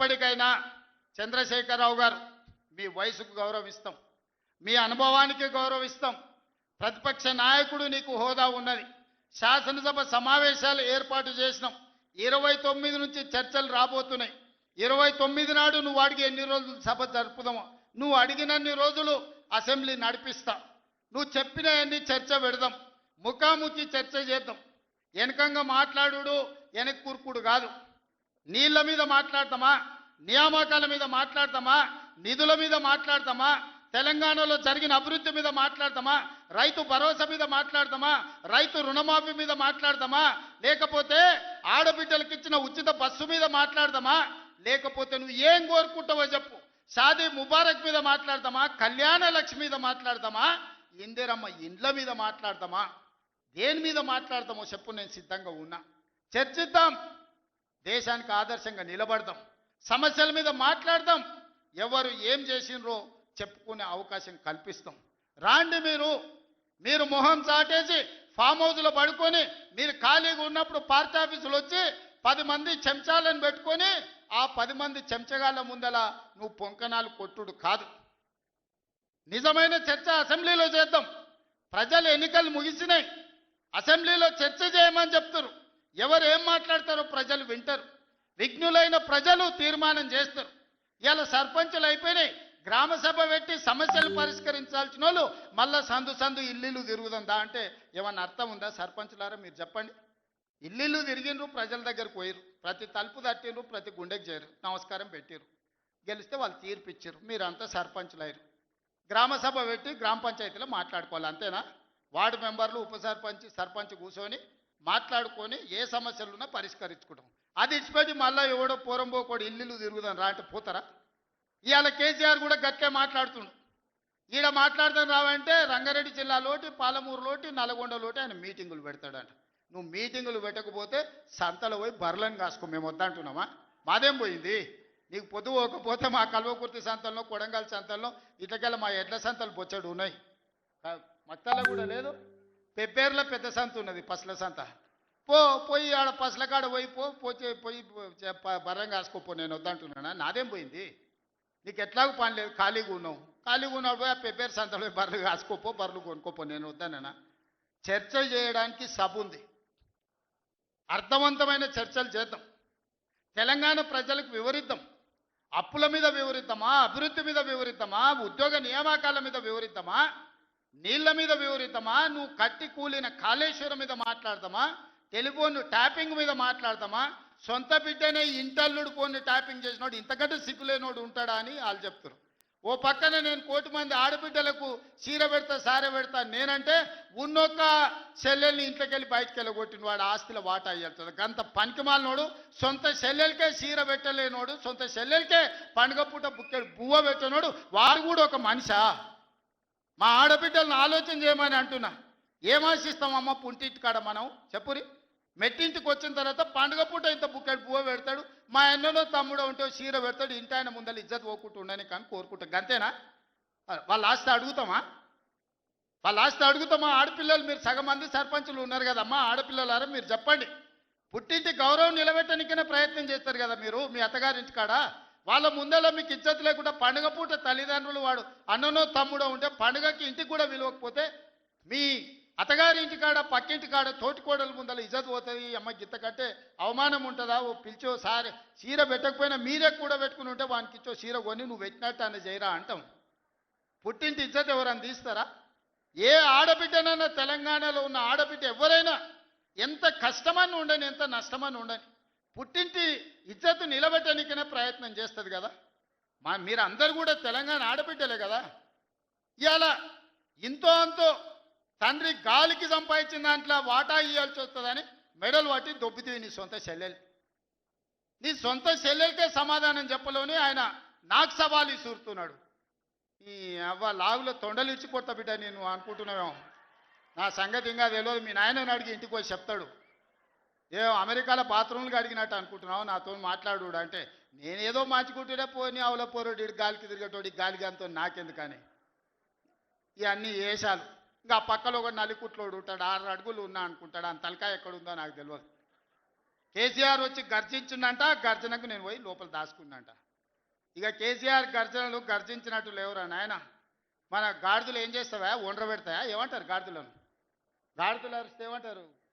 ఇప్పటికైనా చంద్రశేఖరరావు గారు మీ వయసుకు గౌరవిస్తాం, మీ అనుభవానికి గౌరవిస్తాం. ప్రతిపక్ష నాయకుడు నీకు హోదా ఉన్నది. శాసనసభ సమావేశాలు ఏర్పాటు చేసినాం. 29 నుంచి చర్చలు రాబోతున్నాయి. 29 నాడు నువ్వు అడిగి ఎన్ని రోజులు సభ జరుపుదామో, నువ్వు అడిగినన్ని రోజులు అసెంబ్లీ నడిపిస్తా. నువ్వు చెప్పిన అన్ని చర్చ పెడదాం, ముఖాముఖి చర్చ చేద్దాం. వెనకంగా మాట్లాడు వెనక్కి కూర్కుడు కాదు. నీళ్ల మీద మాట్లాడతామా, నియామకాల మీద మాట్లాడతామా, నిధుల మీద మాట్లాడతామా, తెలంగాణలో జరిగిన అభివృద్ధి మీద మాట్లాడతామా, రైతు భరోసా మీద మాట్లాడతామా, రైతు రుణమాఫీ మీద మాట్లాడతామా, లేకపోతే ఆడబిడ్డలకు ఇచ్చిన ఉచిత బస్సు మీద మాట్లాడతామా, లేకపోతే నువ్వు ఏం కోరుకుంటావో చెప్పు. షాదీ ముబారక్ మీద మాట్లాడతామా, కళ్యాణ లక్ష్మి మీద మాట్లాడతామా, ఇందిరమ్మ ఇండ్ల మీద మాట్లాడతామా, దేని మీద మాట్లాడతామో చెప్పు. నేను సిద్ధంగా ఉన్నా. చర్చిద్దాం, దేశానికి ఆదర్శంగా నిలబడదాం, సమస్యల మీద మాట్లాడదాం, ఎవరు ఏం చేసినరో చెప్పుకునే అవకాశం కల్పిస్తాం. రాండి, మీరు మొహం చాటేసి ఫామ్ హౌస్లో పడుకొని మీరు ఖాళీగా ఉన్నప్పుడు పార్టీ ఆఫీసులు వచ్చి 10 మంది చెంచాలను పెట్టుకొని ఆ 10 మంది చెంచగాళ్ళ ముందల నువ్వు పొంకనాలు కొట్టుడు కాదు. నిజమైన చర్చ అసెంబ్లీలో చేద్దాం. ప్రజలు ఎన్నికలు ముగిసినాయి, అసెంబ్లీలో చర్చ చేయమని చెప్తారు. ఎవరు ఏం మాట్లాడతారో ప్రజలు వింటారు. విఘ్నులైన ప్రజలు తీర్మానం చేస్తారు. ఇలా సర్పంచులు అయిపోయినాయి. గ్రామ సభ పెట్టి సమస్యలు పరిష్కరించాల్సిన వాళ్ళు మళ్ళా సందు ఇల్లు తిరుగుతుందా అంటే ఏమన్నా అర్థం ఉందా? సర్పంచులారా మీరు చెప్పండి. ఇల్లు తిరిగినరు, ప్రజల దగ్గరకు పోయిరు, ప్రతి తలుపు తట్టినరు, ప్రతి గుండెకి చేరు, నమస్కారం పెట్టిరు, గెలిస్తే వాళ్ళు తీర్పిచ్చారు, మీరంతా సర్పంచులు అయ్యారు. గ్రామ సభ పెట్టి గ్రామ పంచాయతీలో మాట్లాడుకోవాలి, అంతేనా? వార్డు మెంబర్లు, ఉప సర్పంచ్, సర్పంచ్ కూర్చొని మాట్లాడుకొని ఏ సమస్యలున్నా పరిష్కరించుకుంటాం. అది ఇచ్చిపెట్టి మళ్ళీ ఎవడో పోరంబోకోడు ఇల్లు తిరుగుదాం రా అంటే పోతారా? ఇవాళ కేసీఆర్ కూడా గట్టే మాట్లాడుతుండు. ఈడ మాట్లాడదాం రావంటే రంగారెడ్డి జిల్లాలోటి, పాలమూరులోటి, నల్గొండలోటి ఆయన మీటింగులు పెడతాడంట. నువ్వు మీటింగులు పెట్టకపోతే సంతలో పోయి బర్రెలను కాసుకో, మేము వద్దంటున్నామా? మాదేం పోయింది? నీకు పొద్దు పోకపోతే మా కల్వకుర్తి సంతల్లో, కొడంగల్ సంతల్లో, ఇట్లకెళ్ళ మా ఎడ్ల సంతలు బొచ్చడు ఉన్నాయి. మత్తల్లో కూడా లేదు. పెబ్బేర్లో పెద్ద సంత ఉన్నది, పసల సంత. పోయి ఆడ పసల కాడ పోయి బర్రెం కాసుకోపో, నేను వద్దంటున్నానా? నాదేం పోయింది? నీకు ఎట్లాగూ పని లేదు, ఖాళీగా ఉన్నావు. ఖాళీగా ఉన్నాడు పోయి ఆ పెబ్బేరు సంతలో బర్రెలు కాసుకోపో, బర్రెలు కొనుక్కోపో, నేను వద్దానా? చర్చ చేయడానికి సభ ఉంది. అర్థవంతమైన చర్చలు చేద్దాం. తెలంగాణ ప్రజలకు వివరిద్దాం. అప్పుల మీద వివరిద్దామా, అభివృద్ధి మీద వివరిద్దామా, ఉద్యోగ నియామకాల మీద వివరిద్దామా, నీళ్ల మీద వివరిద్దామా, నువ్వు కట్టి కూలిన కాళేశ్వరం మీద మాట్లాడదామా, టెలిఫోన్ ట్యాపింగ్ మీద మాట్లాడదామా, సొంత బిడ్డనే ఇంటల్లుడు ఫోన్ ట్యాపింగ్ చేసినోడు ఇంతకంటే సిగ్గులేనోడు ఉంటాడా అని వాళ్ళు చెప్తారు. ఓ పక్కన నేను 1 కోటి మంది ఆడబిడ్డలకు చీర పెడతా, సారె పెడతా నేనంటే ఉన్నొక్క చెల్లెల్ని ఇంట్లోకెళ్ళి బయటకు వెళ్ళగొట్టిన వాడు ఆస్తిలో వాటా అయ్యేస్తుంది. గంత పనికిమాలినోడు, సొంత చెల్లెలకే చీర పెట్టలేనోడు, సొంత చెల్లెలకే పండుగ పూట బుక్కెడు బువ్వ పెట్టినోడు, వాడు కూడా ఒక మనిషా? మా ఆడబిడ్డలను ఆలోచన చేయమని అంటున్నా. ఏం ఆశిస్తామమ్మ పుంటింటి కాడ మనం? చెప్పురి. మెట్టింటికి వచ్చిన తర్వాత పండుగ పూట ఇంత బుక్కెడు పువ్వ పెడతాడు, మా అన్ననో తమ్ముడో ఉంటే చీర పెడతాడు, ఇంటి ఆయన ముందర ఇజ్జత్ పోకుండా ఉండని కానీ కోరుకుంటాం. గంతేనా? వాళ్ళ ఆస్తి అడుగుతామా? ఆడపిల్లలు మీరు సగం మంది సర్పంచులు ఉన్నారు కదమ్మా, ఆడపిల్లలారా మీరు చెప్పండి. పుట్టింటి గౌరవం నిలబెట్టడానికైనా ప్రయత్నం చేస్తారు కదా మీరు మీ అత్తగారింటి కాడ. వాళ్ళ ముందర మీకు ఇజ్జత్ లేకుండా పండుగ పూట తల్లిదండ్రులు వాడు అన్ననో తమ్ముడో ఉంటే పండుగకి ఇంటికి కూడా విలువకపోతే మీ అత్తగారి ఇంటికాడ, పక్కింటి కాడ, తోటికోడల ముందర ఇజ్జత్ పోతుంది. అమ్మ గిత్త కంటే అవమానం ఉంటుందా? ఓ పిలిచో సారి చీర పెట్టకపోయినా మీరే కూడా పెట్టుకుని ఉంటే వానికి ఇచ్చో చీర కొని నువ్వు పెట్టినట్టు అని చేయరా అంటాం. పుట్టింటి ఇజ్జత్ ఎవరని తీస్తారా? ఏ ఆడబిడ్డనైనా, తెలంగాణలో ఉన్న ఆడబిడ్డ ఎవరైనా ఎంత కష్టమని ఉండని, ఎంత నష్టమని ఉండని, పుట్టింటి ఇజ్జత్ నిలబెట్టడానికైనా ప్రయత్నం చేస్తుంది కదా. మీరు అందరు కూడా తెలంగాణ ఆడబిడ్డలే కదా. ఇవాళ ఇంతో అంతో తండ్రి గాలికి సంపాదించిన దాంట్లో వాటా ఇవ్వాల్సి వస్తుందని మెడలు పట్టి దొబ్బితీవి నీ సొంత చెల్లెలు. నీ సొంత చెల్లెలకే సమాధానం చెప్పలోని ఆయన నాకు సవాలు ఇసురుతున్నాడు. ఈ అవ్వ లాగులో తొండలు ఇచ్చి కొత్త బిడ్డ నేను అనుకుంటున్నావేమో. నా సంగతి ఇంకా తెలియదు. మీ నాయనని అడిగి ఇంటికి వచ్చి చెప్తాడు. అమెరికాలో బాత్రూమ్లు అడిగినట్టు అనుకుంటున్నావు నాతో మాట్లాడు అంటే, నేనేదో మంచుకుంటూనే పోని అవల పోరోడు గాలికి తిరిగేటోడి గాలికి అంతో నాకెందుకని ఇవన్నీ వేషాలు. ఇంకా పక్కలో ఒక నలికుట్లోడు ఉంటాడు, 6 అడుగులు ఉన్నా అనుకుంటాడు, ఆ తలకాయ ఎక్కడుందో నాకు తెలియదు. కేసీఆర్ వచ్చి గర్జించిందంట, గర్జనకు నేను పోయి లోపల దాచుకున్నంట. ఇక కేసీఆర్ గర్జనలు గర్జించినట్టు లేవురా నాయన. మన గాడిదలు ఏం చేస్తావా, ఒండ్ర పెడతాయా, ఏమంటారు గాడిదలను? గాడిదలు అరిస్తే ఏమంటారు?